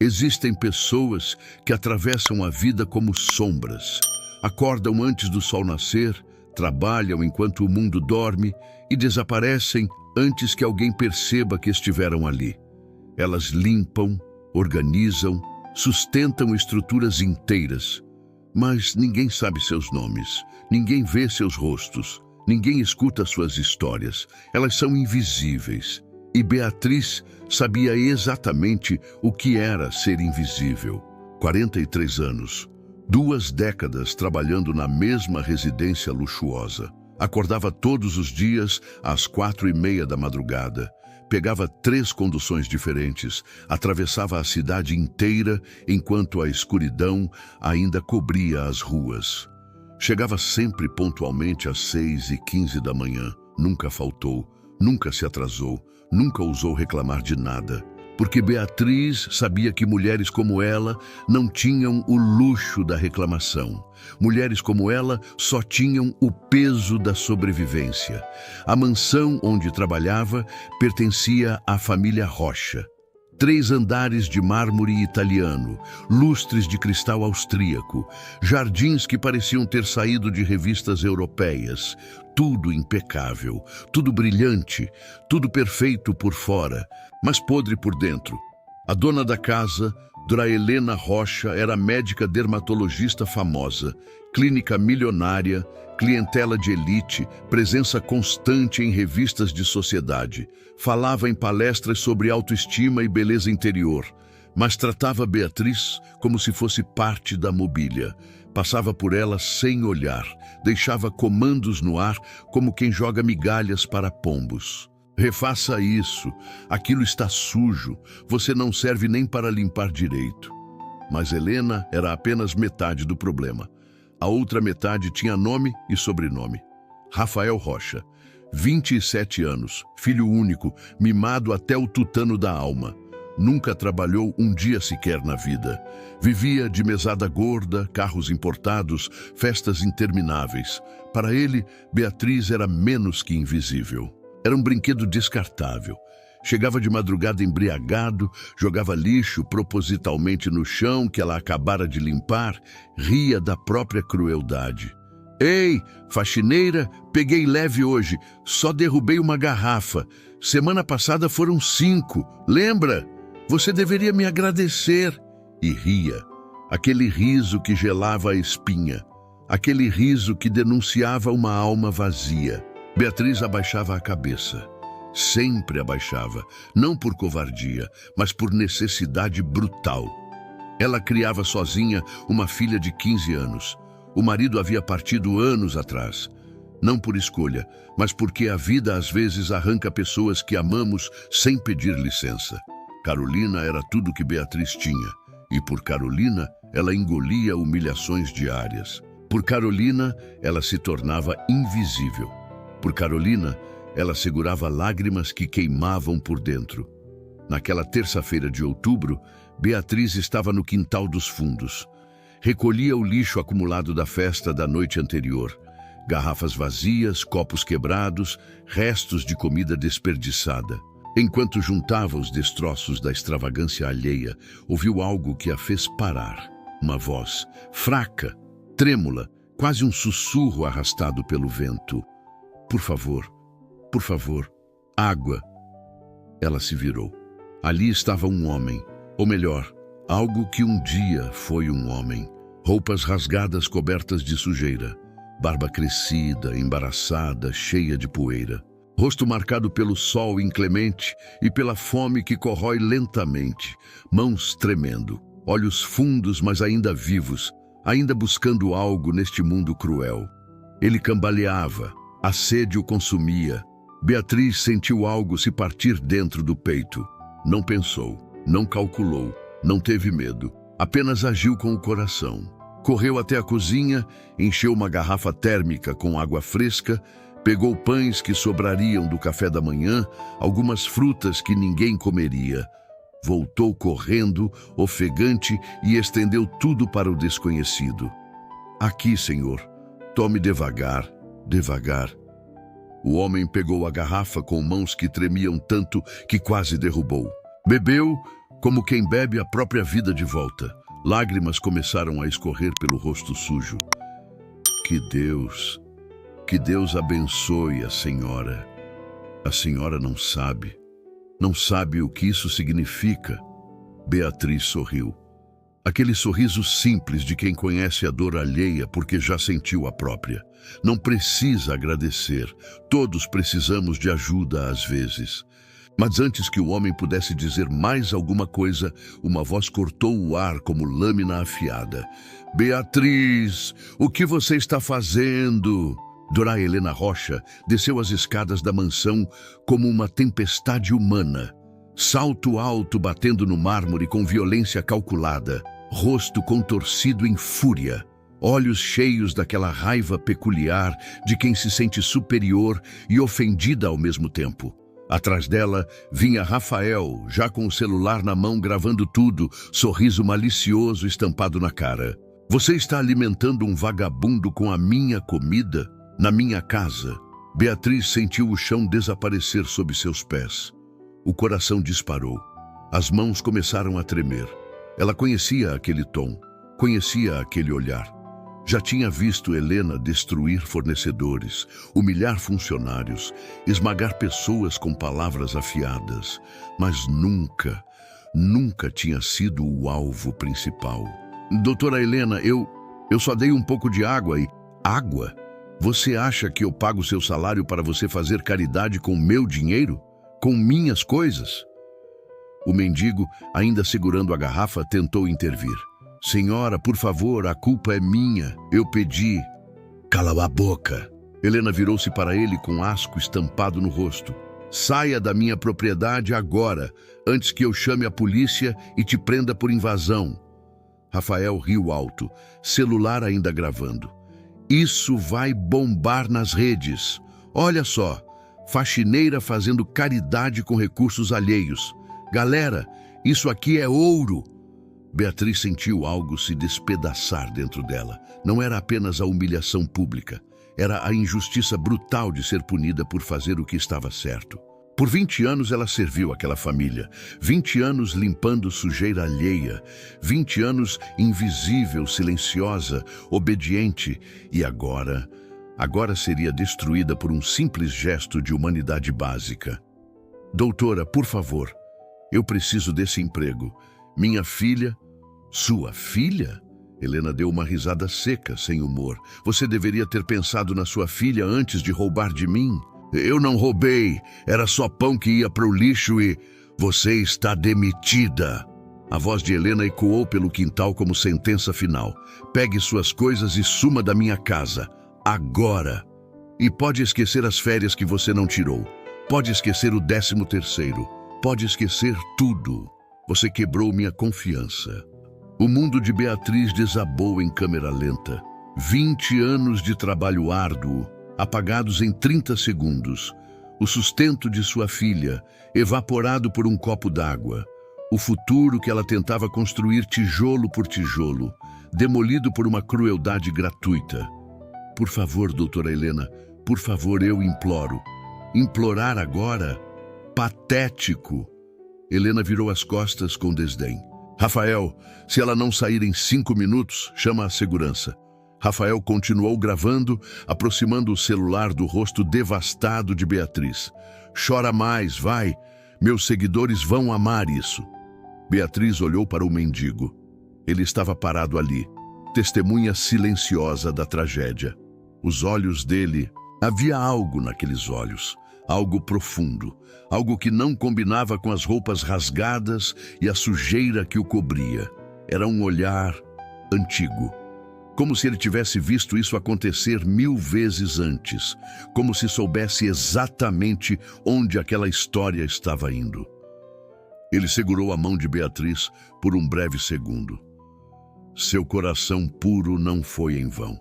Existem pessoas que atravessam a vida como sombras. Acordam antes do sol nascer, trabalham enquanto o mundo dorme e desaparecem antes que alguém perceba que estiveram ali. Elas limpam, organizam, sustentam estruturas inteiras, mas ninguém sabe seus nomes, ninguém vê seus rostos, ninguém escuta suas histórias. Elas são invisíveis. E Beatriz sabia exatamente o que era ser invisível. 43 anos, 2 décadas trabalhando na mesma residência luxuosa. Acordava todos os dias às 4:30 da madrugada. Pegava 3 conduções diferentes, atravessava a cidade inteira enquanto a escuridão ainda cobria as ruas. Chegava sempre pontualmente às 6:15 da manhã. Nunca faltou, nunca se atrasou, nunca ousou reclamar de nada. Porque Beatriz sabia que mulheres como ela não tinham o luxo da reclamação. Mulheres como ela só tinham o peso da sobrevivência. A mansão onde trabalhava pertencia à família Rocha. 3 andares de mármore italiano, lustres de cristal austríaco, jardins que pareciam ter saído de revistas europeias. Tudo impecável, tudo brilhante, tudo perfeito por fora, mas podre por dentro. A dona da casa, Dra. Helena Rocha, era médica dermatologista famosa, clínica milionária, clientela de elite, presença constante em revistas de sociedade. Falava em palestras sobre autoestima e beleza interior, mas tratava Beatriz como se fosse parte da mobília. Passava por ela sem olhar, deixava comandos no ar como quem joga migalhas para pombos. Refaça isso, aquilo está sujo, você não serve nem para limpar direito. Mas Helena era apenas metade do problema. A outra metade tinha nome e sobrenome. Rafael Rocha, 27 anos, filho único, mimado até o tutano da alma. Nunca trabalhou um dia sequer na vida. Vivia de mesada gorda, carros importados, festas intermináveis. Para ele, Beatriz era menos que invisível. Era um brinquedo descartável. Chegava de madrugada embriagado, jogava lixo propositalmente no chão que ela acabara de limpar, ria da própria crueldade. Ei, faxineira, peguei leve hoje, só derrubei uma garrafa. Semana passada foram 5, lembra? Você deveria me agradecer. E ria, aquele riso que gelava a espinha, aquele riso que denunciava uma alma vazia. Beatriz abaixava a cabeça. Sempre abaixava, não por covardia, mas por necessidade brutal. Ela criava sozinha uma filha de 15 anos. O marido havia partido anos atrás. Não por escolha, mas porque a vida às vezes arranca pessoas que amamos sem pedir licença. Carolina era tudo que Beatriz tinha, e por Carolina ela engolia humilhações diárias. Por Carolina ela se tornava invisível. Por Carolina, ela segurava lágrimas que queimavam por dentro. Naquela terça-feira de outubro, Beatriz estava no quintal dos fundos. Recolhia o lixo acumulado da festa da noite anterior. Garrafas vazias, copos quebrados, restos de comida desperdiçada. Enquanto juntava os destroços da extravagância alheia, ouviu algo que a fez parar. Uma voz, fraca, trêmula, quase um sussurro arrastado pelo vento. Por favor, água. Ela se virou. Ali estava um homem, ou melhor, algo que um dia foi um homem. Roupas rasgadas cobertas de sujeira, barba crescida, embaraçada, cheia de poeira. Rosto marcado pelo sol inclemente e pela fome que corrói lentamente. Mãos tremendo, olhos fundos, mas ainda vivos, ainda buscando algo neste mundo cruel. Ele cambaleava. A sede o consumia. Beatriz sentiu algo se partir dentro do peito. Não pensou, não calculou, não teve medo. Apenas agiu com o coração. Correu até a cozinha, encheu uma garrafa térmica com água fresca, pegou pães que sobrariam do café da manhã, algumas frutas que ninguém comeria. Voltou correndo, ofegante, e estendeu tudo para o desconhecido. Aqui, Senhor, tome devagar. Devagar. O homem pegou a garrafa com mãos que tremiam tanto que quase derrubou. Bebeu, como quem bebe a própria vida de volta. Lágrimas começaram a escorrer pelo rosto sujo. Que Deus abençoe a senhora. A senhora não sabe o que isso significa. Beatriz sorriu. Aquele sorriso simples de quem conhece a dor alheia porque já sentiu a própria. Não precisa agradecer. Todos precisamos de ajuda às vezes. Mas antes que o homem pudesse dizer mais alguma coisa, uma voz cortou o ar como lâmina afiada. Beatriz, o que você está fazendo? Dora Helena Rocha desceu as escadas da mansão como uma tempestade humana. Salto alto batendo no mármore com violência calculada, rosto contorcido em fúria, olhos cheios daquela raiva peculiar de quem se sente superior e ofendida ao mesmo tempo. Atrás dela vinha Rafael, já com o celular na mão gravando tudo, sorriso malicioso estampado na cara. Você está alimentando um vagabundo com a minha comida? Na minha casa. Beatriz sentiu o chão desaparecer sob seus pés. O coração disparou. As mãos começaram a tremer. Ela conhecia aquele tom, conhecia aquele olhar. Já tinha visto Helena destruir fornecedores, humilhar funcionários, esmagar pessoas com palavras afiadas, mas nunca tinha sido o alvo principal. Doutora Helena, eu só dei um pouco de água e... Água? Você acha que eu pago seu salário para você fazer caridade com meu dinheiro? Com minhas coisas? O mendigo, ainda segurando a garrafa, tentou intervir. Senhora, por favor, a culpa é minha. Eu pedi. Cala a boca. Helena virou-se para ele com asco estampado no rosto. Saia da minha propriedade agora, antes que eu chame a polícia e te prenda por invasão. Rafael riu alto, celular ainda gravando. Isso vai bombar nas redes. Olha só. Faxineira fazendo caridade com recursos alheios. Galera, isso aqui é ouro. Beatriz sentiu algo se despedaçar dentro dela. Não era apenas a humilhação pública. Era a injustiça brutal de ser punida por fazer o que estava certo. Por 20 anos ela serviu aquela família. 20 anos limpando sujeira alheia. 20 anos invisível, silenciosa, obediente. E agora seria destruída por um simples gesto de humanidade básica. Doutora, por favor, eu preciso desse emprego. Minha filha... Sua filha? Helena deu uma risada seca, sem humor. Você deveria ter pensado na sua filha antes de roubar de mim. Eu não roubei. Era só pão que ia para o lixo e... Você está demitida. A voz de Helena ecoou pelo quintal como sentença final. Pegue suas coisas e suma da minha casa. Agora. E pode esquecer as férias que você não tirou. Pode esquecer o 13º. Pode esquecer tudo. Você quebrou minha confiança. O mundo de Beatriz desabou em câmera lenta. 20 anos de trabalho árduo, apagados em 30 segundos. O sustento de sua filha, evaporado por um copo d'água. O futuro que ela tentava construir tijolo por tijolo, demolido por uma crueldade gratuita. Por favor, doutora Helena, por favor, eu imploro. Implorar agora? Patético. Helena virou as costas com desdém. Rafael, se ela não sair em 5 minutos, chama a segurança. Rafael continuou gravando, aproximando o celular do rosto devastado de Beatriz. Chora mais, vai. Meus seguidores vão amar isso. Beatriz olhou para o mendigo. Ele estava parado ali, testemunha silenciosa da tragédia. Os olhos dele... Havia algo naqueles olhos, algo profundo, algo que não combinava com as roupas rasgadas e a sujeira que o cobria. Era um olhar antigo, como se ele tivesse visto isso acontecer 1000 vezes antes, como se soubesse exatamente onde aquela história estava indo. Ele segurou a mão de Beatriz por um breve segundo. Seu coração puro não foi em vão.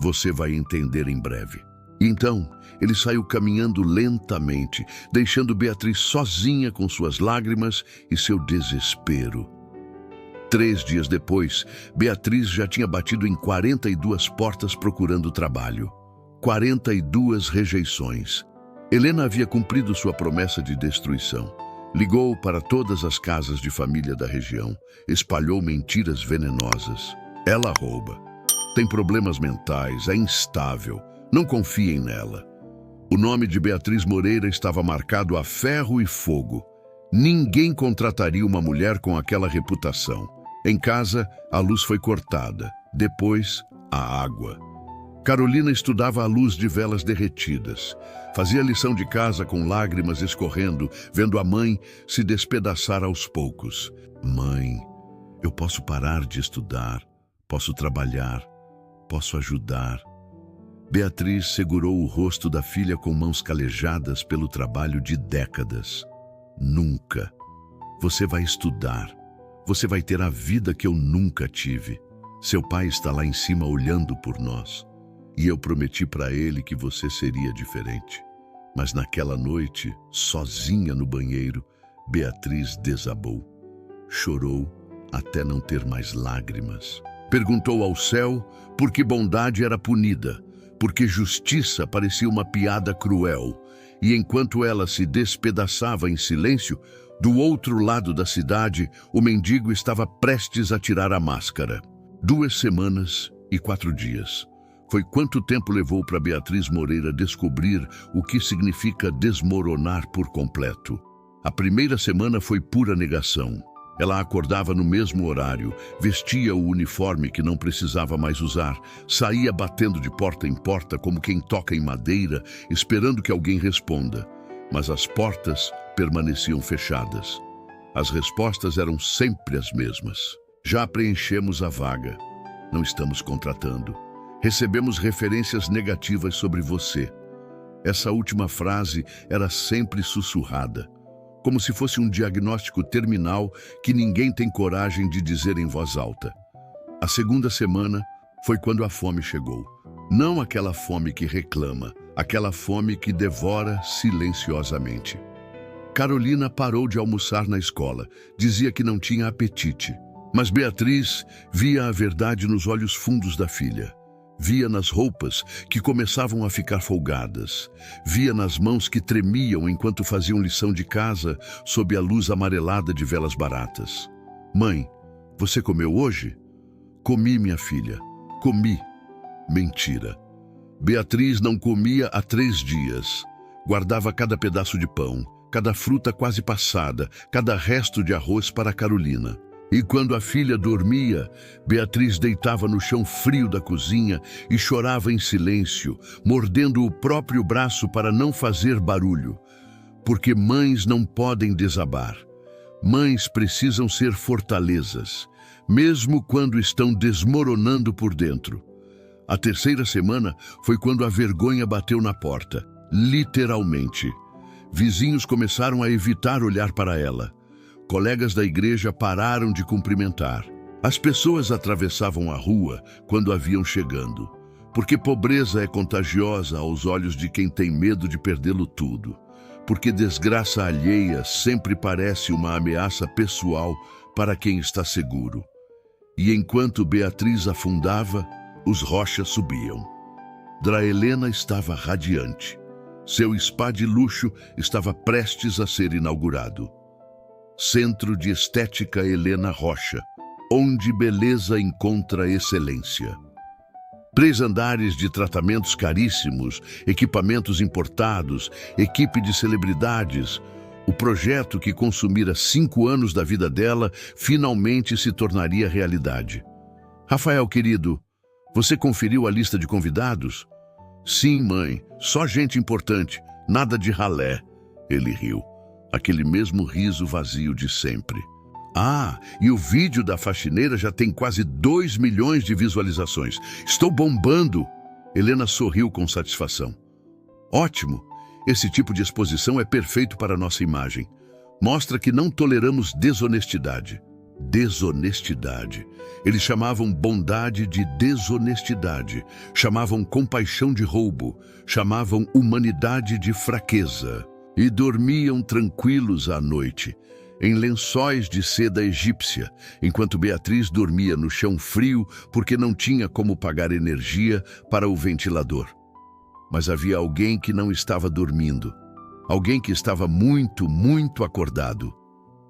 Você vai entender em breve. Então, ele saiu caminhando lentamente, deixando Beatriz sozinha com suas lágrimas e seu desespero. 3 dias depois, Beatriz já tinha batido em 42 portas procurando trabalho. 42 rejeições. Helena havia cumprido sua promessa de destruição. Ligou para todas as casas de família da região, espalhou mentiras venenosas. Ela rouba, tem problemas mentais, é instável, não confiem nela. O nome de Beatriz Moreira estava marcado a ferro e fogo. Ninguém contrataria uma mulher com aquela reputação. Em casa, a luz foi cortada, depois, a água. Carolina estudava à luz de velas derretidas. Fazia lição de casa com lágrimas escorrendo, vendo a mãe se despedaçar aos poucos. Mãe, eu posso parar de estudar, posso trabalhar, posso ajudar. Beatriz segurou o rosto da filha com mãos calejadas pelo trabalho de décadas. Nunca. Você vai estudar. Você vai ter a vida que eu nunca tive. Seu pai está lá em cima olhando por nós. E eu prometi para ele que você seria diferente. Mas naquela noite, sozinha no banheiro, Beatriz desabou. Chorou até não ter mais lágrimas. Perguntou ao céu por que bondade era punida, porque justiça parecia uma piada cruel. E enquanto ela se despedaçava em silêncio, do outro lado da cidade, o mendigo estava prestes a tirar a máscara. 2 semanas e 4 dias. Foi quanto tempo levou para Beatriz Moreira descobrir o que significa desmoronar por completo. A primeira semana foi pura negação. Ela acordava no mesmo horário, vestia o uniforme que não precisava mais usar, saía batendo de porta em porta como quem toca em madeira, esperando que alguém responda. Mas as portas permaneciam fechadas. As respostas eram sempre as mesmas. Já preenchemos a vaga. Não estamos contratando. Recebemos referências negativas sobre você. Essa última frase era sempre sussurrada, como se fosse um diagnóstico terminal que ninguém tem coragem de dizer em voz alta. A segunda semana foi quando a fome chegou. Não aquela fome que reclama, aquela fome que devora silenciosamente. Carolina parou de almoçar na escola, dizia que não tinha apetite. Mas Beatriz via a verdade nos olhos fundos da filha. Via nas roupas que começavam a ficar folgadas. Via nas mãos que tremiam enquanto faziam lição de casa sob a luz amarelada de velas baratas. Mãe, você comeu hoje? Comi, minha filha. Comi. Mentira. Beatriz não comia há 3 dias. Guardava cada pedaço de pão, cada fruta quase passada, cada resto de arroz para Carolina. E quando a filha dormia, Beatriz deitava no chão frio da cozinha e chorava em silêncio, mordendo o próprio braço para não fazer barulho. Porque mães não podem desabar. Mães precisam ser fortalezas, mesmo quando estão desmoronando por dentro. A terceira semana foi quando a vergonha bateu na porta, literalmente. Vizinhos começaram a evitar olhar para ela. Colegas da igreja pararam de cumprimentar. As pessoas atravessavam a rua quando a viam chegando, porque pobreza é contagiosa aos olhos de quem tem medo de perdê-lo tudo, porque desgraça alheia sempre parece uma ameaça pessoal para quem está seguro. E enquanto Beatriz afundava, os Rocha subiam. Draelena estava radiante. Seu spa de luxo estava prestes a ser inaugurado. Centro de Estética Helena Rocha, onde beleza encontra excelência. 3 andares de tratamentos caríssimos, equipamentos importados, equipe de celebridades. O projeto que consumira 5 anos da vida dela finalmente se tornaria realidade. Rafael, querido, você conferiu a lista de convidados? Sim, mãe, só gente importante, nada de ralé. Ele riu. Aquele mesmo riso vazio de sempre. Ah, e o vídeo da faxineira já tem quase 2 milhões de visualizações. Estou bombando! Helena sorriu com satisfação. Ótimo! Esse tipo de exposição é perfeito para a nossa imagem. Mostra que não toleramos desonestidade. Desonestidade. Eles chamavam bondade de desonestidade. Chamavam compaixão de roubo. Chamavam humanidade de fraqueza. E dormiam tranquilos à noite, em lençóis de seda egípcia, enquanto Beatriz dormia no chão frio porque não tinha como pagar energia para o ventilador. Mas havia alguém que não estava dormindo. Alguém que estava muito acordado.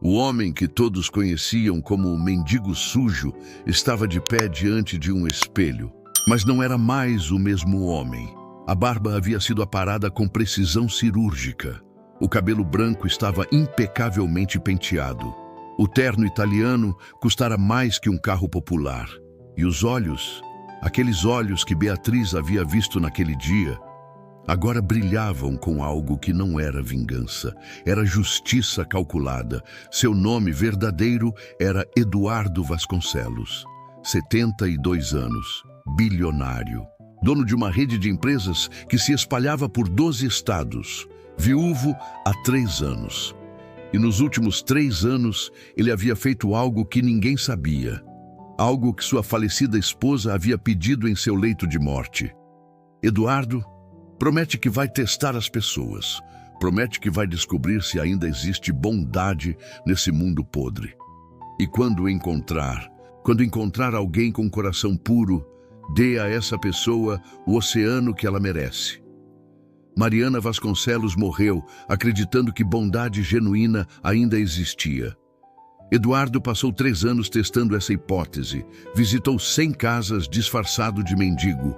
O homem que todos conheciam como o mendigo sujo estava de pé diante de um espelho. Mas não era mais o mesmo homem. A barba havia sido aparada com precisão cirúrgica. O cabelo branco estava impecavelmente penteado. O terno italiano custara mais que um carro popular. E os olhos, aqueles olhos que Beatriz havia visto naquele dia, agora brilhavam com algo que não era vingança, era justiça calculada. Seu nome verdadeiro era Eduardo Vasconcelos, 72 anos, bilionário, dono de uma rede de empresas que se espalhava por 12 estados, viúvo há 3 anos. E nos últimos 3 anos, ele havia feito algo que ninguém sabia, algo que sua falecida esposa havia pedido em seu leito de morte. Eduardo promete que vai testar as pessoas, promete que vai descobrir se ainda existe bondade nesse mundo podre. E quando encontrar alguém com coração puro, dê a essa pessoa o oceano que ela merece. Mariana Vasconcelos morreu acreditando que bondade genuína ainda existia. Eduardo passou 3 anos testando essa hipótese, visitou 100 casas disfarçado de mendigo,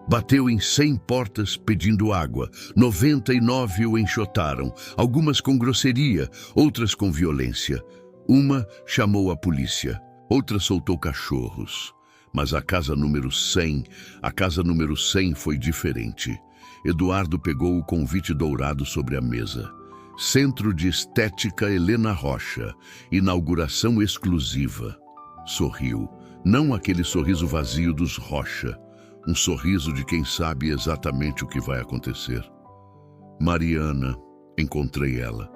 bateu em 100 portas pedindo água, 99 o enxotaram, algumas com grosseria, outras com violência. Uma chamou a polícia, outra soltou cachorros. Mas a casa número 100 foi diferente. Eduardo pegou o convite dourado sobre a mesa. Centro de Estética Helena Rocha, inauguração exclusiva. Sorriu, não aquele sorriso vazio dos Rocha, um sorriso de quem sabe exatamente o que vai acontecer. Mariana, encontrei ela.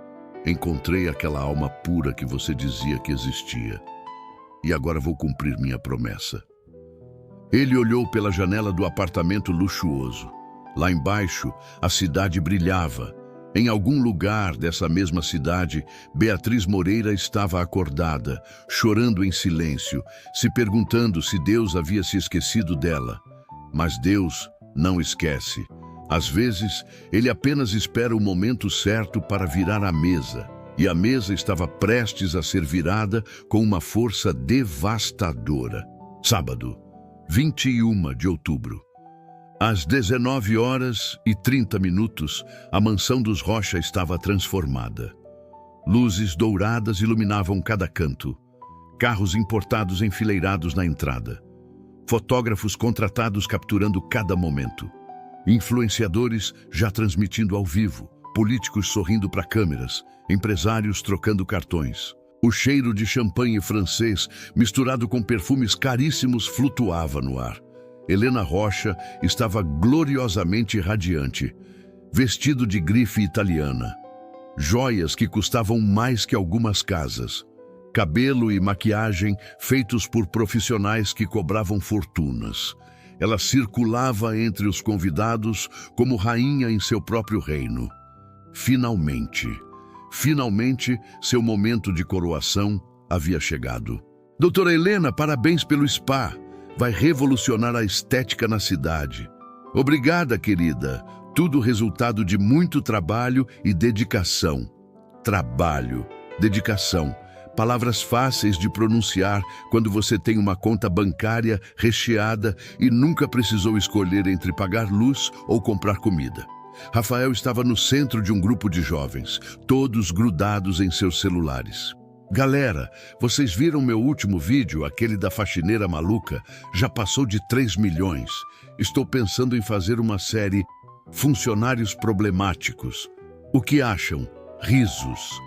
Encontrei aquela alma pura que você dizia que existia. E agora vou cumprir minha promessa. Ele olhou pela janela do apartamento luxuoso. Lá embaixo, a cidade brilhava. Em algum lugar dessa mesma cidade, Beatriz Moreira estava acordada, chorando em silêncio, se perguntando se Deus havia se esquecido dela. Mas Deus não esquece. Às vezes, Ele apenas espera o momento certo para virar a mesa. E a mesa estava prestes a ser virada com uma força devastadora. Sábado, 21 de outubro. Às 19h30, a mansão dos Rocha estava transformada. Luzes douradas iluminavam cada canto. Carros importados enfileirados na entrada. Fotógrafos contratados capturando cada momento. Influenciadores já transmitindo ao vivo. Políticos sorrindo para câmeras. Empresários trocando cartões. O cheiro de champanhe francês, misturado com perfumes caríssimos, flutuava no ar. Helena Rocha estava gloriosamente radiante, vestido de grife italiana. Joias que custavam mais que algumas casas. Cabelo e maquiagem feitos por profissionais que cobravam fortunas. Ela circulava entre os convidados como rainha em seu próprio reino. Finalmente, seu momento de coroação havia chegado. Doutora Helena, parabéns pelo spa. Vai revolucionar a estética na cidade. Obrigada, querida. Tudo resultado de muito trabalho e dedicação. Trabalho, dedicação. Palavras fáceis de pronunciar quando você tem uma conta bancária recheada e nunca precisou escolher entre pagar luz ou comprar comida. Rafael estava no centro de um grupo de jovens, todos grudados em seus celulares. Galera, vocês viram meu último vídeo, aquele da faxineira maluca? Já passou de 3 milhões. Estou pensando em fazer uma série Funcionários Problemáticos. O que acham? Risos.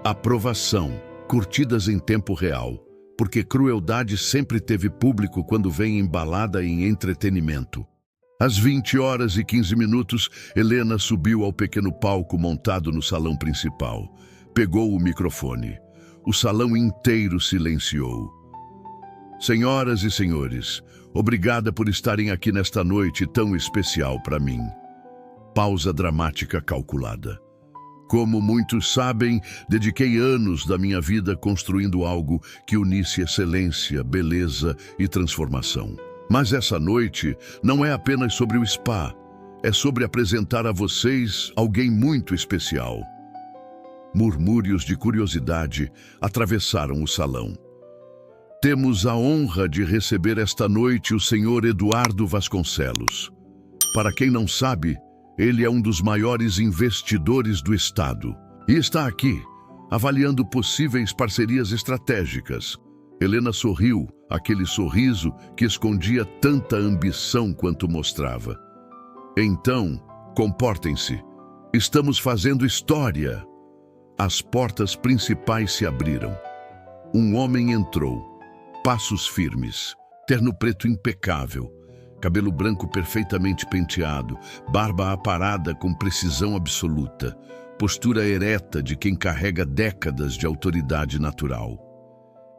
Aprovação. Curtidas em tempo real. Porque crueldade sempre teve público quando vem embalada em entretenimento. Às 20h15, Helena subiu ao pequeno palco montado no salão principal. Pegou o microfone. O salão inteiro silenciou. Senhoras e senhores, obrigada por estarem aqui nesta noite tão especial para mim. Pausa dramática calculada. Como muitos sabem, dediquei anos da minha vida construindo algo que unisse excelência, beleza e transformação. Mas essa noite não é apenas sobre o spa, é sobre apresentar a vocês alguém muito especial. Murmúrios de curiosidade atravessaram o salão. Temos a honra de receber esta noite o senhor Eduardo Vasconcelos. Para quem não sabe, ele é um dos maiores investidores do estado e está aqui, avaliando possíveis parcerias estratégicas. Helena sorriu, aquele sorriso que escondia tanta ambição quanto mostrava. Então, comportem-se. Estamos fazendo história. As portas principais se abriram. Um homem entrou. Passos firmes, terno preto impecável, cabelo branco perfeitamente penteado, barba aparada com precisão absoluta, postura ereta de quem carrega décadas de autoridade natural.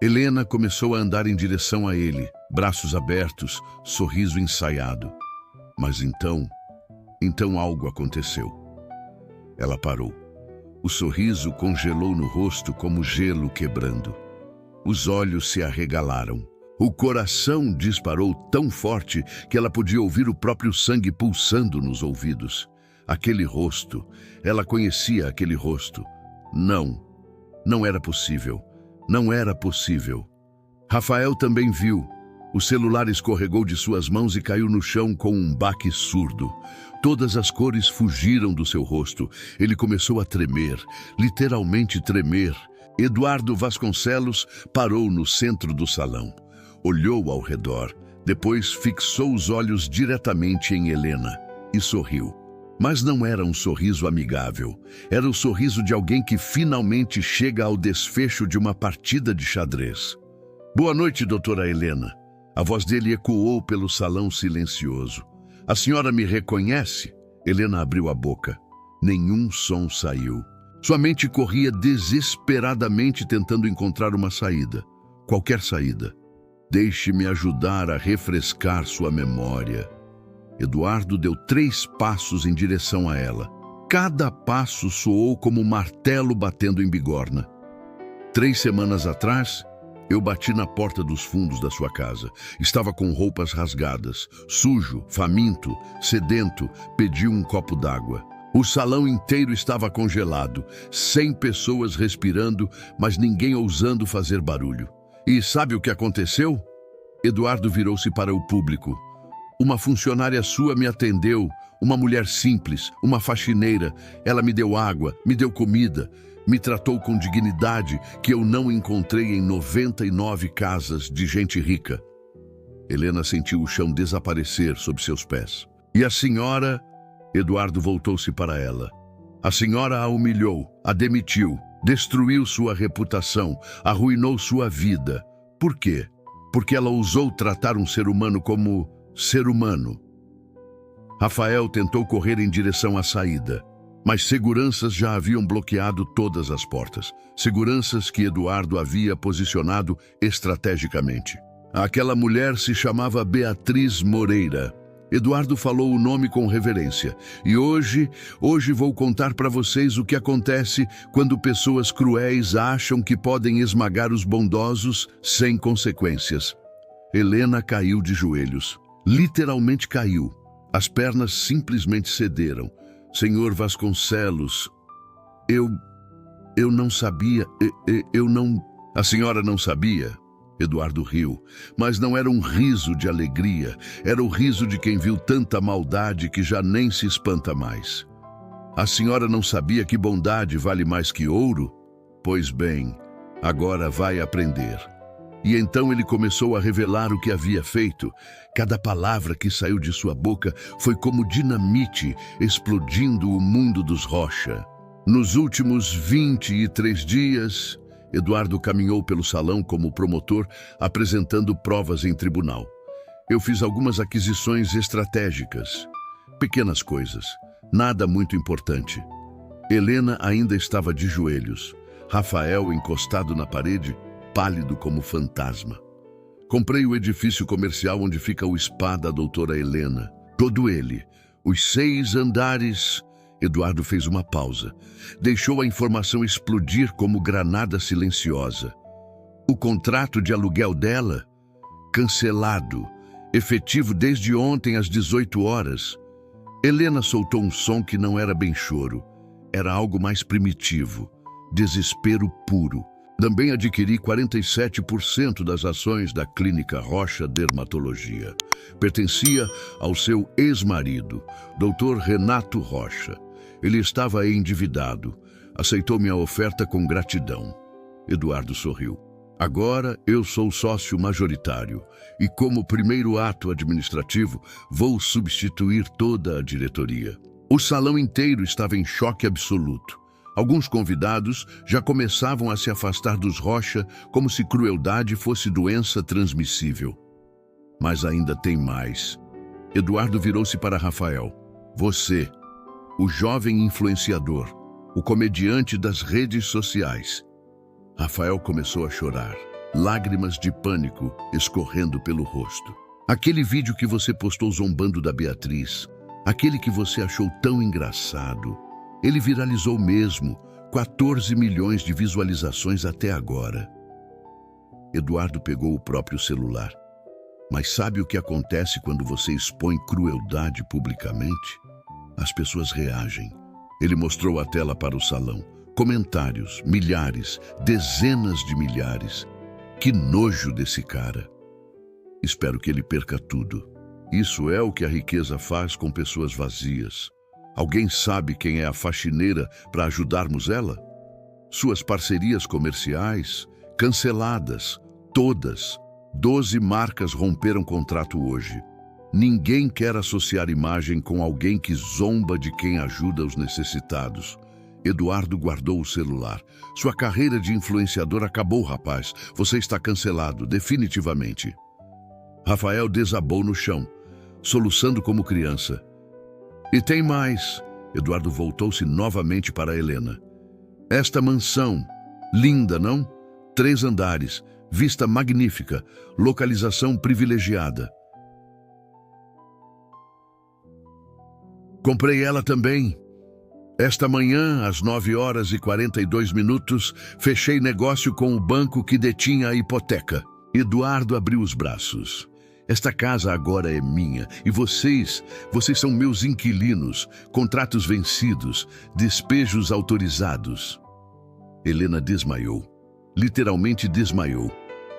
Helena começou a andar em direção a ele, braços abertos, sorriso ensaiado. Mas então algo aconteceu. Ela parou. O sorriso congelou no rosto como gelo quebrando. Os olhos se arregalaram. O coração disparou tão forte que ela podia ouvir o próprio sangue pulsando nos ouvidos. Aquele rosto, ela conhecia aquele rosto. Não era possível. Não era possível. Rafael também viu. O celular escorregou de suas mãos e caiu no chão com um baque surdo. Todas as cores fugiram do seu rosto. Ele começou a tremer, literalmente tremer. Eduardo Vasconcelos parou no centro do salão. Olhou ao redor, depois fixou os olhos diretamente em Helena e sorriu. Mas não era um sorriso amigável. Era o sorriso de alguém que finalmente chega ao desfecho de uma partida de xadrez. Boa noite, doutora Helena. A voz dele ecoou pelo salão silencioso. A senhora me reconhece? Helena abriu a boca. Nenhum som saiu. Sua mente corria desesperadamente tentando encontrar uma saída. Qualquer saída. Deixe-me ajudar a refrescar sua memória. Eduardo deu 3 passos em direção a ela. Cada passo soou como um martelo batendo em bigorna. 3 semanas atrás, eu bati na porta dos fundos da sua casa. Estava com roupas rasgadas, sujo, faminto, sedento, pedi um copo d'água. O salão inteiro estava congelado, 100 pessoas respirando, mas ninguém ousando fazer barulho. E sabe o que aconteceu? Eduardo virou-se para o público. Uma funcionária sua me atendeu, uma mulher simples, uma faxineira. Ela me deu água, me deu comida, me tratou com dignidade que eu não encontrei em 99 casas de gente rica. Helena sentiu o chão desaparecer sob seus pés. E a senhora... Eduardo voltou-se para ela. A senhora a humilhou, a demitiu, destruiu sua reputação, arruinou sua vida. Por quê? Porque ela ousou tratar um ser humano como ser humano. Rafael tentou correr em direção à saída, mas seguranças já haviam bloqueado todas as portas. Seguranças que Eduardo havia posicionado estrategicamente. Aquela mulher se chamava Beatriz Moreira. Eduardo falou o nome com reverência. E hoje vou contar para vocês o que acontece quando pessoas cruéis acham que podem esmagar os bondosos sem consequências. Helena caiu de joelhos. Literalmente caiu. As pernas simplesmente cederam. Senhor Vasconcelos, eu não sabia, eu não... A senhora não sabia? Eduardo riu, mas não era um riso de alegria, era o riso de quem viu tanta maldade que já nem se espanta mais. A senhora não sabia que bondade vale mais que ouro? Pois bem, agora vai aprender. E então ele começou a revelar o que havia feito. Cada palavra que saiu de sua boca foi como dinamite explodindo o mundo dos Rocha. Nos últimos 23 dias... Eduardo caminhou pelo salão como promotor, apresentando provas em tribunal. Eu fiz algumas aquisições estratégicas. Pequenas coisas, nada muito importante. Helena ainda estava de joelhos. Rafael encostado na parede, pálido como fantasma. Comprei o edifício comercial onde fica o spa da doutora Helena. Todo ele, os 6 andares... Eduardo fez uma pausa. Deixou a informação explodir como granada silenciosa. O contrato de aluguel dela? Cancelado. Efetivo desde ontem às 18 horas. Helena soltou um som que não era bem choro. Era algo mais primitivo. desespero puro. Também adquiri 47% das ações da Clínica Rocha Dermatologia. Pertencia ao seu ex-marido, Dr. Renato Rocha. Ele estava endividado. Aceitou minha oferta com gratidão. Eduardo sorriu. Agora eu sou sócio majoritário e, como primeiro ato administrativo, vou substituir toda a diretoria. O salão inteiro estava em choque absoluto. Alguns convidados já começavam a se afastar dos Rocha como se crueldade fosse doença transmissível. Mas ainda tem mais. Eduardo virou-se para Rafael. Você, o jovem influenciador, o comediante das redes sociais. Rafael começou a chorar, lágrimas de pânico escorrendo pelo rosto. Aquele vídeo que você postou zombando da Beatriz, aquele que você achou tão engraçado, ele viralizou mesmo, 14 milhões de visualizações até agora. Eduardo pegou o próprio celular. Mas sabe o que acontece quando você expõe crueldade publicamente? As pessoas reagem. Ele mostrou a tela para o salão. Comentários, milhares, dezenas de milhares. Que nojo desse cara. Espero que ele perca tudo. Isso é o que a riqueza faz com pessoas vazias. Alguém sabe quem é a faxineira para ajudarmos ela? Suas parcerias comerciais, canceladas, todas. 12 marcas romperam contrato hoje. Ninguém quer associar imagem com alguém que zomba de quem ajuda os necessitados. Eduardo guardou o celular. Sua carreira de influenciador acabou, rapaz. Você está cancelado, definitivamente. Rafael desabou no chão, soluçando como criança. E tem mais. Eduardo voltou-se novamente para Helena. Esta mansão, linda, não? 3 andares, vista magnífica, localização privilegiada. Comprei ela também. Esta manhã, às 9h42, fechei negócio com o banco que detinha a hipoteca. Eduardo abriu os braços. Esta casa agora é minha e vocês são meus inquilinos, contratos vencidos, despejos autorizados. Helena desmaiou, literalmente desmaiou.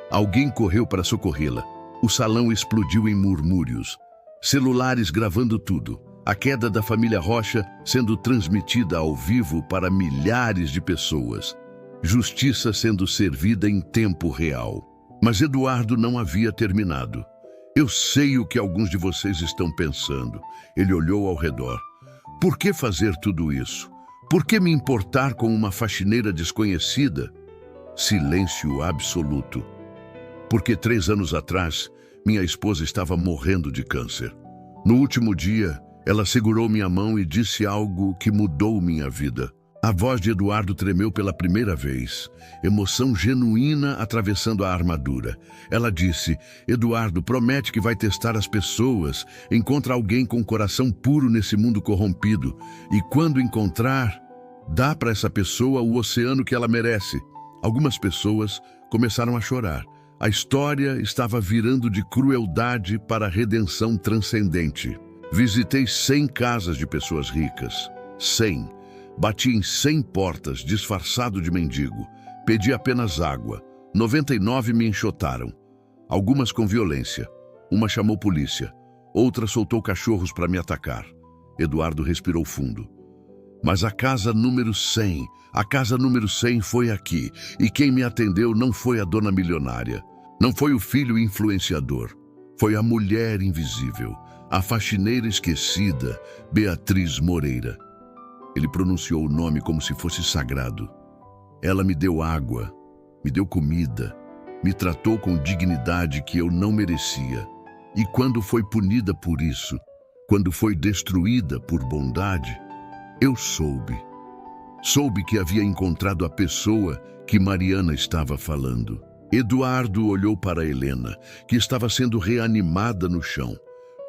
Alguém correu para socorrê-la. O salão explodiu em murmúrios, celulares gravando tudo. A queda da família Rocha sendo transmitida ao vivo para milhares de pessoas. Justiça sendo servida em tempo real. Mas Eduardo não havia terminado. Eu sei o que alguns de vocês estão pensando. Ele olhou ao redor. Por que fazer tudo isso? Por que me importar com uma faxineira desconhecida? Silêncio absoluto. Porque 3 anos atrás, minha esposa estava morrendo de câncer. No último dia, ela segurou minha mão e disse algo que mudou minha vida. A voz de Eduardo tremeu pela primeira vez, emoção genuína atravessando a armadura. Ela disse, Eduardo, promete que vai testar as pessoas, encontra alguém com coração puro nesse mundo corrompido, e quando encontrar, dá para essa pessoa o oceano que ela merece. Algumas pessoas começaram a chorar. A história estava virando de crueldade para redenção transcendente. Visitei 100 casas de pessoas ricas. 100. Bati em 100 portas, disfarçado de mendigo. Pedi apenas água. 99 me enxotaram. Algumas com violência. Uma chamou polícia. Outra soltou cachorros para me atacar. Eduardo respirou fundo. Mas a casa número 100 foi aqui. E quem me atendeu não foi a dona milionária. Não foi o filho influenciador. Foi a mulher invisível. A faxineira esquecida, Beatriz Moreira. Ele pronunciou o nome como se fosse sagrado. Ela me deu água, me deu comida, me tratou com dignidade que eu não merecia. E quando foi punida por isso, quando foi destruída por bondade, eu soube. Soube que havia encontrado a pessoa que Mariana estava falando. Eduardo olhou para Helena, que estava sendo reanimada no chão.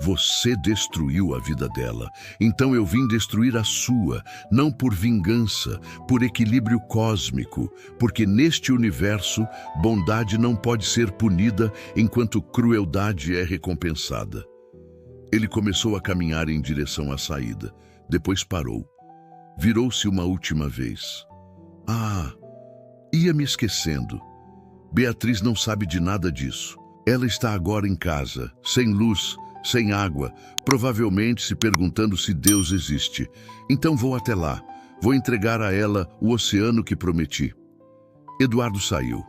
Você destruiu a vida dela, então eu vim destruir a sua, não por vingança, por equilíbrio cósmico, porque neste universo, bondade não pode ser punida enquanto crueldade é recompensada. Ele começou a caminhar em direção à saída, depois parou. Virou-se uma última vez. Ah, ia me esquecendo. Beatriz não sabe de nada disso. Ela está agora em casa, sem luz, sem água, provavelmente se perguntando se Deus existe. Então vou até lá. Vou entregar a ela o oceano que prometi. Eduardo saiu.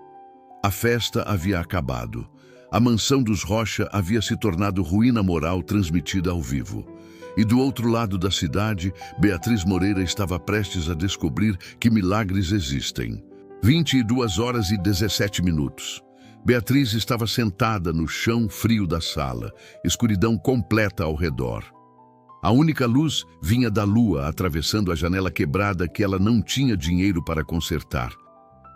A festa havia acabado. A mansão dos Rocha havia se tornado ruína moral transmitida ao vivo. E do outro lado da cidade, Beatriz Moreira estava prestes a descobrir que milagres existem. 22h17. Beatriz estava sentada no chão frio da sala, escuridão completa ao redor. A única luz vinha da lua atravessando a janela quebrada que ela não tinha dinheiro para consertar.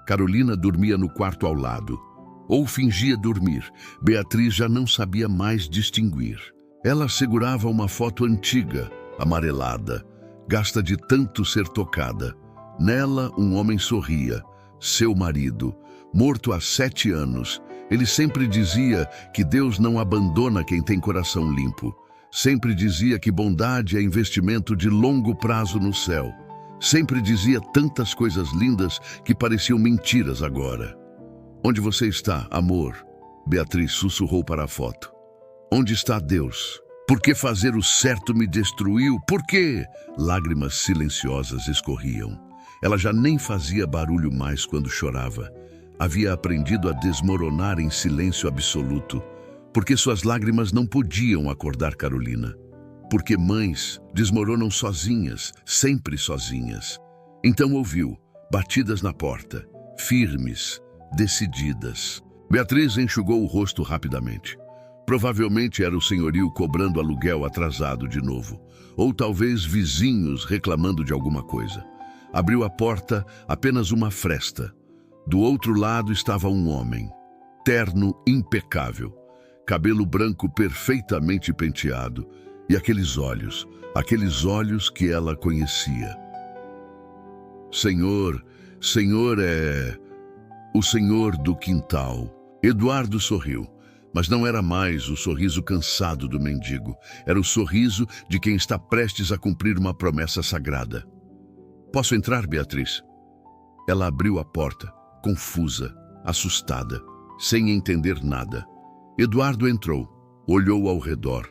Carolina dormia no quarto ao lado. Ou fingia dormir. Beatriz já não sabia mais distinguir. Ela segurava uma foto antiga, amarelada, gasta de tanto ser tocada. Nela, um homem sorria. Seu marido, morto há 7 anos. Ele sempre dizia que Deus não abandona quem tem coração limpo. Sempre dizia que bondade é investimento de longo prazo no céu. Sempre dizia tantas coisas lindas que pareciam mentiras agora. Onde você está, amor? Beatriz sussurrou para a foto. Onde está Deus? Por que fazer o certo me destruiu? Por quê? Lágrimas silenciosas escorriam. Ela já nem fazia barulho mais quando chorava. Havia aprendido a desmoronar em silêncio absoluto, porque suas lágrimas não podiam acordar Carolina. Porque mães desmoronam sozinhas, sempre sozinhas. Então ouviu, batidas na porta, firmes, decididas. Beatriz enxugou o rosto rapidamente. Provavelmente era o senhorio cobrando aluguel atrasado de novo, ou talvez vizinhos reclamando de alguma coisa. Abriu a porta, apenas uma fresta. Do outro lado estava um homem, terno impecável, cabelo branco perfeitamente penteado, e aqueles olhos que ela conhecia. Senhor é o senhor do quintal. Eduardo sorriu, mas não era mais o sorriso cansado do mendigo. Era o sorriso de quem está prestes a cumprir uma promessa sagrada. Posso entrar, Beatriz? Ela abriu a porta, confusa, assustada, sem entender nada. Eduardo entrou, olhou ao redor,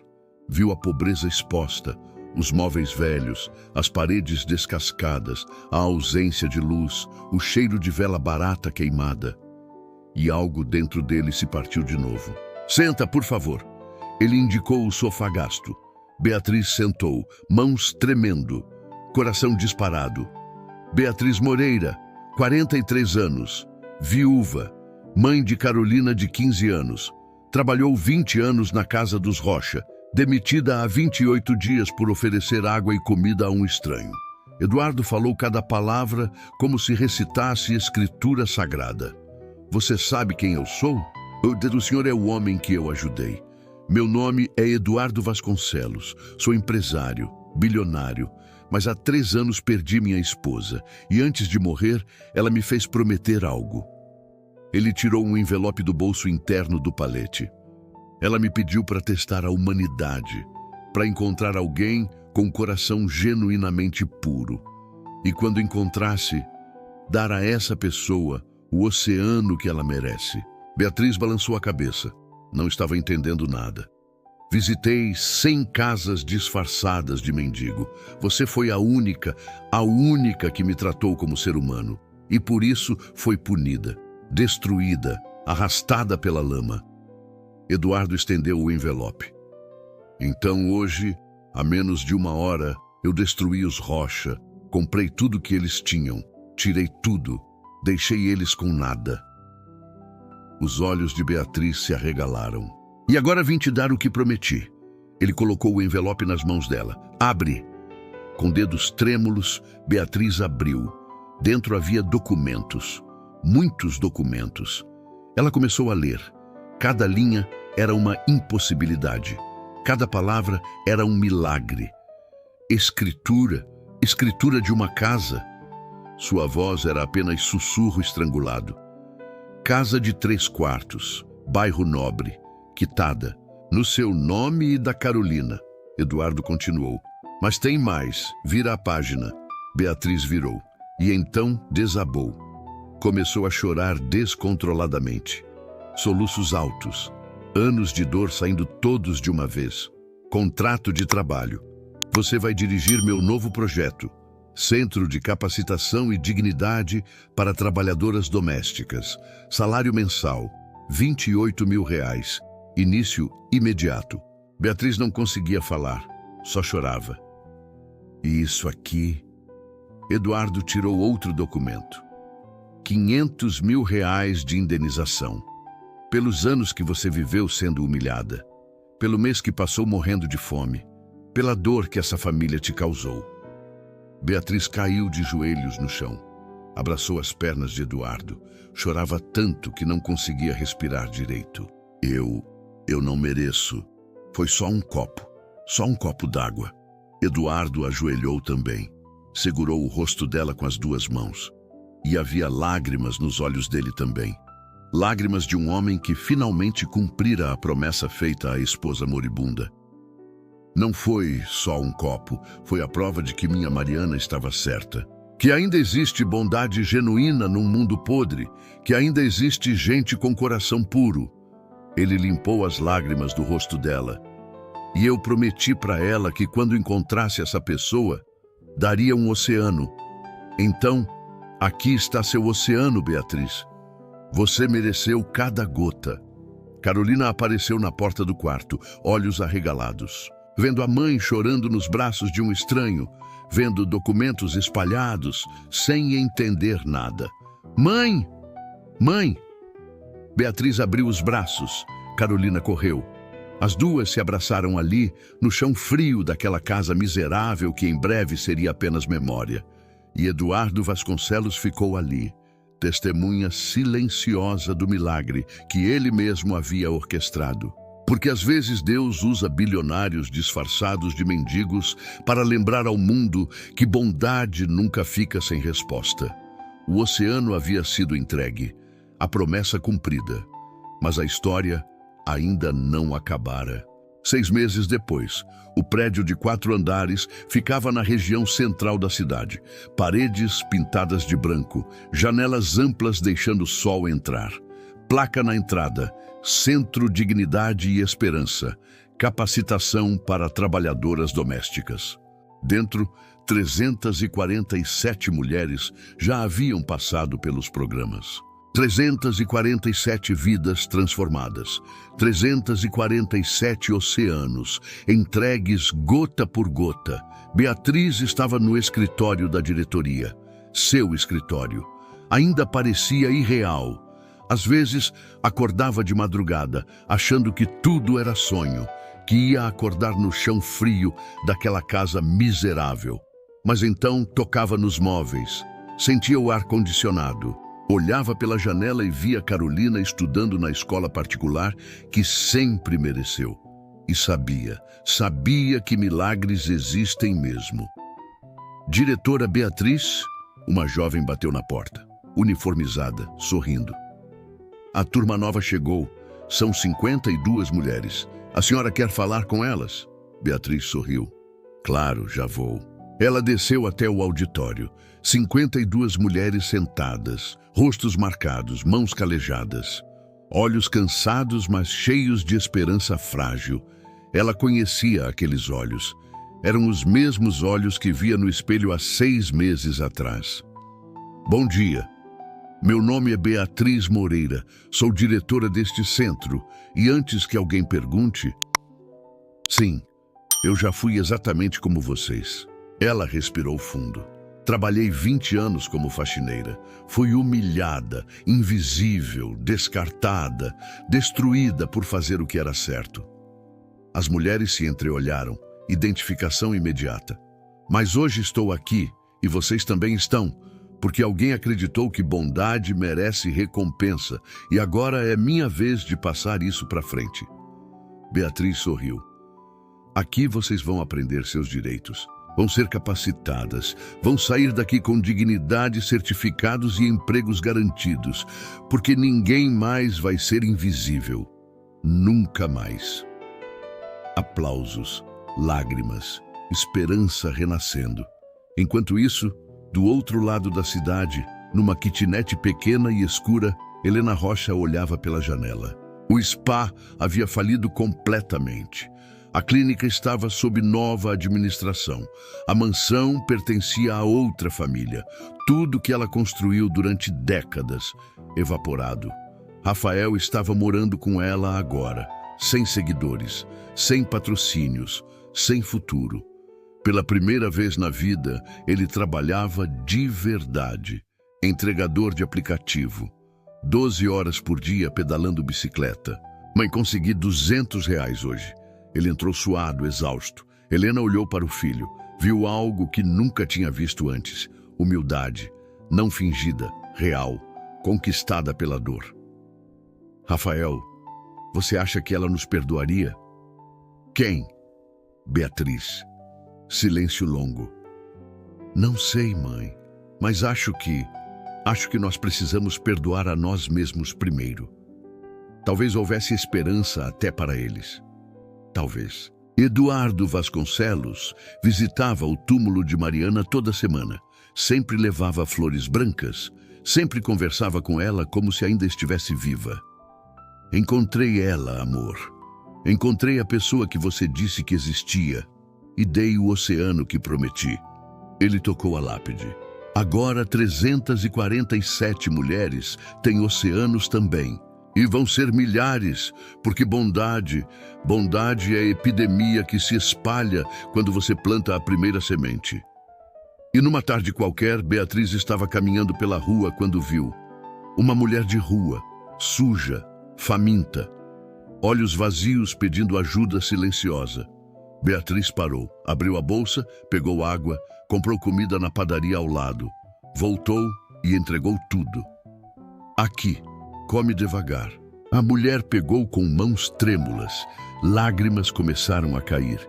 viu a pobreza exposta, os móveis velhos, as paredes descascadas, a ausência de luz, o cheiro de vela barata queimada. E algo dentro dele se partiu de novo. Senta, por favor. Ele indicou o sofá gasto. Beatriz sentou, mãos tremendo, coração disparado. Beatriz Moreira, 43 anos, viúva, mãe de Carolina de 15 anos. Trabalhou 20 anos na casa dos Rocha, demitida há 28 dias por oferecer água e comida a um estranho. Eduardo falou cada palavra como se recitasse escritura sagrada. Você sabe quem eu sou? O senhor é o homem que eu ajudei. Meu nome é Eduardo Vasconcelos. Sou empresário, bilionário, mas há 3 anos perdi minha esposa e antes de morrer, ela me fez prometer algo. Ele tirou um envelope do bolso interno do palete. Ela me pediu para testar a humanidade, para encontrar alguém com um coração genuinamente puro. E quando encontrasse, dar a essa pessoa o oceano que ela merece. Beatriz balançou a cabeça. Não estava entendendo nada. Visitei 100 casas disfarçadas de mendigo. Você foi a única que me tratou como ser humano. E por isso foi punida, destruída, arrastada pela lama. Eduardo estendeu o envelope. Então hoje, há menos de 1 hora, eu destruí os Rocha, comprei tudo que eles tinham, tirei tudo, deixei eles com nada. Os olhos de Beatriz se arregalaram. E agora vim te dar o que prometi. Ele colocou o envelope nas mãos dela. Abre. Com dedos trêmulos, Beatriz abriu. Dentro havia documentos, muitos documentos. Ela começou a ler. Cada linha era uma impossibilidade. Cada palavra era um milagre. Escritura de uma casa. Sua voz era apenas sussurro estrangulado. Casa de 3 quartos, bairro nobre, quitada, no seu nome e da Carolina. Eduardo continuou. Mas tem mais, vira a página. Beatriz virou. E então desabou. Começou a chorar descontroladamente. Soluços altos, anos de dor saindo todos de uma vez. Contrato de trabalho. Você vai dirigir meu novo projeto. Centro de Capacitação e Dignidade para Trabalhadoras Domésticas. Salário mensal, R$ 28 mil. Início imediato. Beatriz não conseguia falar, só chorava. E isso aqui... Eduardo tirou outro documento. R$ 500 mil de indenização. Pelos anos que você viveu sendo humilhada. Pelo mês que passou morrendo de fome. Pela dor que essa família te causou. Beatriz caiu de joelhos no chão. Abraçou as pernas de Eduardo. Chorava tanto que não conseguia respirar direito. Eu não mereço. Foi só um copo d'água. Eduardo ajoelhou também. Segurou o rosto dela com as duas mãos. E havia lágrimas nos olhos dele também. Lágrimas de um homem que finalmente cumprira a promessa feita à esposa moribunda. Não foi só um copo, foi a prova de que minha Mariana estava certa. Que ainda existe bondade genuína num mundo podre, que ainda existe gente com coração puro. Ele limpou as lágrimas do rosto dela. E eu prometi para ela que quando encontrasse essa pessoa, daria um oceano. Então, aqui está seu oceano, Beatriz. Você mereceu cada gota. Carolina apareceu na porta do quarto, olhos arregalados. Vendo a mãe chorando nos braços de um estranho, vendo documentos espalhados, sem entender nada. Mãe! Mãe! Beatriz abriu os braços. Carolina correu. As duas se abraçaram ali, no chão frio daquela casa miserável que em breve seria apenas memória. E Eduardo Vasconcelos ficou ali, testemunha silenciosa do milagre que ele mesmo havia orquestrado. Porque às vezes Deus usa bilionários disfarçados de mendigos para lembrar ao mundo que bondade nunca fica sem resposta. O oceano havia sido entregue, a promessa cumprida, mas a história ainda não acabara. 6 meses depois, o prédio de 4 andares ficava na região central da cidade. Paredes pintadas de branco, janelas amplas deixando o sol entrar. Placa na entrada: Centro Dignidade e Esperança, capacitação para trabalhadoras domésticas. Dentro, 347 mulheres já haviam passado pelos programas. 347 vidas transformadas, 347 oceanos, entregues gota por gota. Beatriz estava no escritório da diretoria, seu escritório. Ainda parecia irreal. Às vezes, acordava de madrugada, achando que tudo era sonho, que ia acordar no chão frio daquela casa miserável. Mas então tocava nos móveis, sentia o ar-condicionado, olhava pela janela e via Carolina estudando na escola particular que sempre mereceu. E sabia que milagres existem mesmo. Diretora Beatriz, uma jovem bateu na porta, uniformizada, sorrindo. A turma nova chegou. São 52 mulheres. A senhora quer falar com elas? Beatriz sorriu. Claro, já vou. Ela desceu até o auditório. 52 mulheres sentadas, rostos marcados, mãos calejadas. Olhos cansados, mas cheios de esperança frágil. Ela conhecia aqueles olhos. Eram os mesmos olhos que via no espelho há 6 meses atrás. Bom dia. Meu nome é Beatriz Moreira, sou diretora deste centro, e antes que alguém pergunte... Sim, eu já fui exatamente como vocês. Ela respirou fundo. Trabalhei 20 anos como faxineira. Fui humilhada, invisível, descartada, destruída por fazer o que era certo. As mulheres se entreolharam, identificação imediata. Mas hoje estou aqui, e vocês também estão, porque alguém acreditou que bondade merece recompensa, e agora é minha vez de passar isso para frente. Beatriz sorriu. Aqui vocês vão aprender seus direitos, vão ser capacitadas, vão sair daqui com dignidade, certificados e empregos garantidos, porque ninguém mais vai ser invisível. Nunca mais. Aplausos, lágrimas, esperança renascendo. Enquanto isso, Do outro lado da cidade, numa kitnet pequena e escura, Helena Rocha olhava pela janela. O spa havia falido completamente. A clínica estava sob nova administração. A mansão pertencia a outra família. Tudo que ela construiu durante décadas, evaporado. Rafael estava morando com ela agora, sem seguidores, sem patrocínios, sem futuro. Pela primeira vez na vida, ele trabalhava de verdade. Entregador de aplicativo. 12 horas por dia pedalando bicicleta. Mãe, consegui R$ 200 hoje. Ele entrou suado, exausto. Helena olhou para o filho. Viu algo que nunca tinha visto antes. Humildade, não fingida, real, conquistada pela dor. Rafael, você acha que ela nos perdoaria? Quem? Beatriz. Silêncio longo. Não sei, mãe, mas acho que nós precisamos perdoar a nós mesmos primeiro. Talvez houvesse esperança até para eles. Talvez. Eduardo Vasconcelos visitava o túmulo de Mariana toda semana. Sempre levava flores brancas. Sempre conversava com ela como se ainda estivesse viva. Encontrei ela, amor. Encontrei a pessoa que você disse que existia. E dei o oceano que prometi. Ele tocou a lápide. Agora 347 mulheres têm oceanos também. E vão ser milhares, porque bondade é a epidemia que se espalha quando você planta a primeira semente. E numa tarde qualquer, Beatriz estava caminhando pela rua quando viu uma mulher de rua, suja, faminta, olhos vazios pedindo ajuda silenciosa. Beatriz parou, abriu a bolsa, pegou água, comprou comida na padaria ao lado, voltou e entregou tudo. Aqui. Come devagar. A mulher pegou com mãos trêmulas. Lágrimas começaram a cair.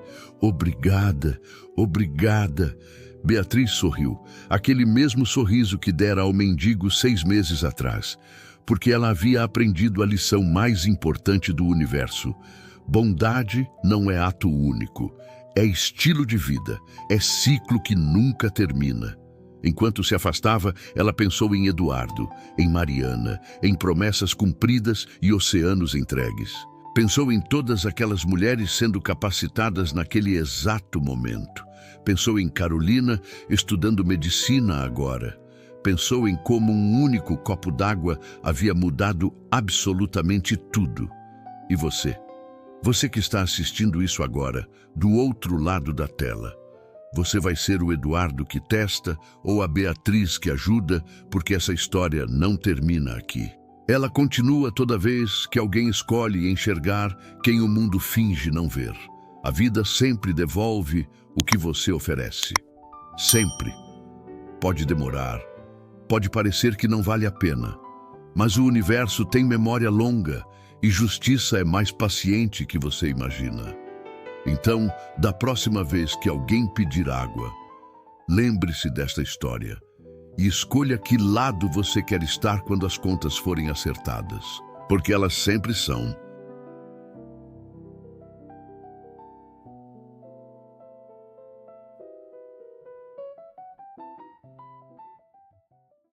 Obrigada, obrigada. Beatriz sorriu. Aquele mesmo sorriso que dera ao mendigo 6 meses atrás. Porque ela havia aprendido a lição mais importante do universo. Bondade não é ato único. É estilo de vida. É ciclo que nunca termina. Enquanto se afastava, ela pensou em Eduardo, em Mariana, em promessas cumpridas e oceanos entregues. Pensou em todas aquelas mulheres sendo capacitadas naquele exato momento. Pensou em Carolina estudando medicina agora. Pensou em como um único copo d'água havia mudado absolutamente tudo. E você? Você que está assistindo isso agora, do outro lado da tela. Você vai ser o Eduardo que testa ou a Beatriz que ajuda, porque essa história não termina aqui. Ela continua toda vez que alguém escolhe enxergar quem o mundo finge não ver. A vida sempre devolve o que você oferece. Sempre. Pode demorar, pode parecer que não vale a pena, mas o universo tem memória longa e justiça é mais paciente que você imagina. Então, da próxima vez que alguém pedir água, lembre-se desta história e escolha que lado você quer estar quando as contas forem acertadas, porque elas sempre são.